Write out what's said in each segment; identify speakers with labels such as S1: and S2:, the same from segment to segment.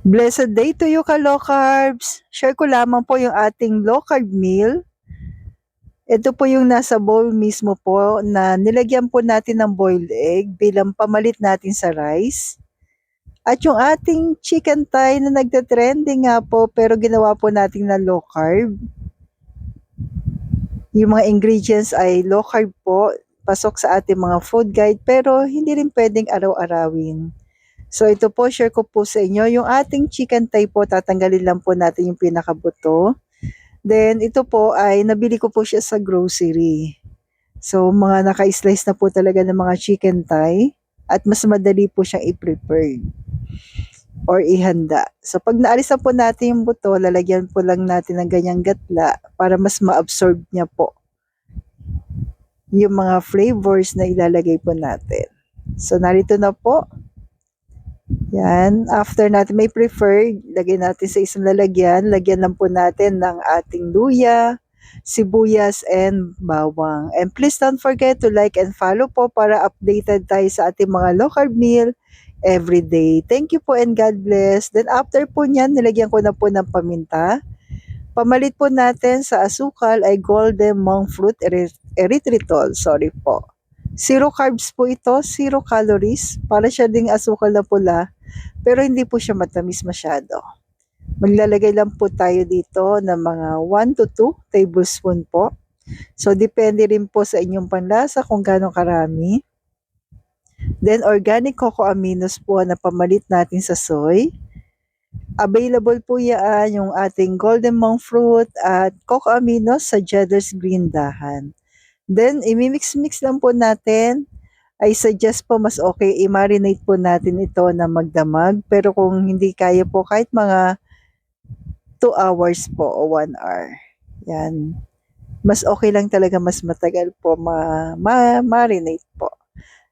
S1: Blessed day to you ka low carbs. Share ko lamang po yung ating low carb meal. Ito po yung nasa bowl mismo po na nilagyan po natin ng boiled egg bilang pamalit natin sa rice. At yung ating chicken thigh na nagte-trending nga po pero ginawa po natin na low carb. Yung mga ingredients ay low carb po, pasok sa ating mga food guide pero hindi rin pwedeng araw-arawin. So ito po, share ko po sa inyo. Yung ating chicken thigh po, tatanggalin lang po natin yung pinakabuto. Then ito po ay nabili ko po siya sa grocery. So mga naka-slice na po talaga ng mga chicken thigh at mas madali po siyang i-prepare or ihanda. So pag naalis na po natin yung buto, lalagyan po lang natin ng ganyang gatla para mas ma-absorb niya po yung mga flavors na ilalagay po natin. So narito na po. Yan, after natin may preferred, lagay natin sa isang lalagyan. Lagyan lang po natin ng ating luya, sibuyas, and bawang. And please don't forget to like and follow po para updated tayo sa ating mga low carb meal every day. Thank you po and God bless. Then after po niyan, nilagyan ko na po ng paminta. Pamalit po natin sa asukal ay golden monk fruit erythritol. Sorry po. Zero carbs po ito, zero calories. Para siya ding asukal na pula, pero hindi po siya matamis masyado. Maglalagay lang po tayo dito ng mga 1 to 2 tablespoon po. So, depende rin po sa inyong panlasa kung gaano karami. Then, organic cocoa aminos po na pamalit natin sa soy. Available po yan yung ating golden monk fruit at cocoa aminos sa Jeddar's Green Dahan. Then, imimix-mix lang po natin. I suggest po mas okay i-marinate po natin ito na magdamag. Pero kung hindi kaya po, kahit mga 2 hours po o 1 hour. Yan. Mas okay lang talaga, mas matagal po marinate po.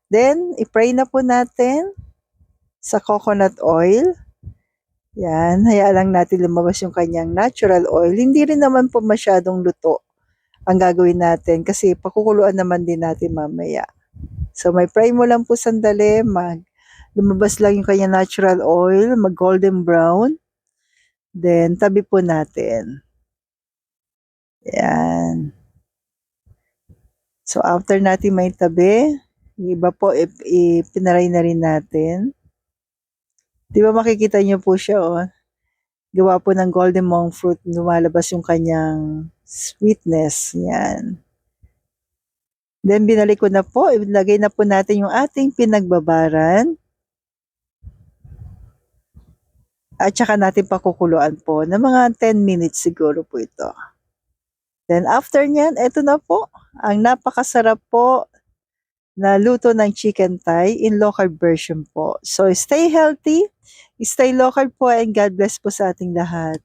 S1: Then, i-fry na po natin sa coconut oil. Yan, hayaan lang natin lumabas yung kanyang natural oil. Hindi rin naman po masyadong luto ang gagawin natin kasi pakukuluan naman din natin mamaya. So, may fry mo lang po sandali, lumabas lang yung kanyang natural oil, mag golden brown. Then, tabi po natin. Yan. So, after natin may tabi, yung iba po, ipinaray na rin natin. Di ba makikita nyo po siya, oh. Gawa po ng golden monk fruit, lumalabas yung kanyang sweetness. Yan. Then, binalik ko na po, ilagay na po natin yung ating pinagbabaran. At saka natin pakukuluan po ng mga 10 minutes siguro po ito. Then after nyan, ito na po, ang napakasarap po na luto ng chicken thigh in low carb version po. So stay healthy, stay low carb po, and God bless po sa ating lahat.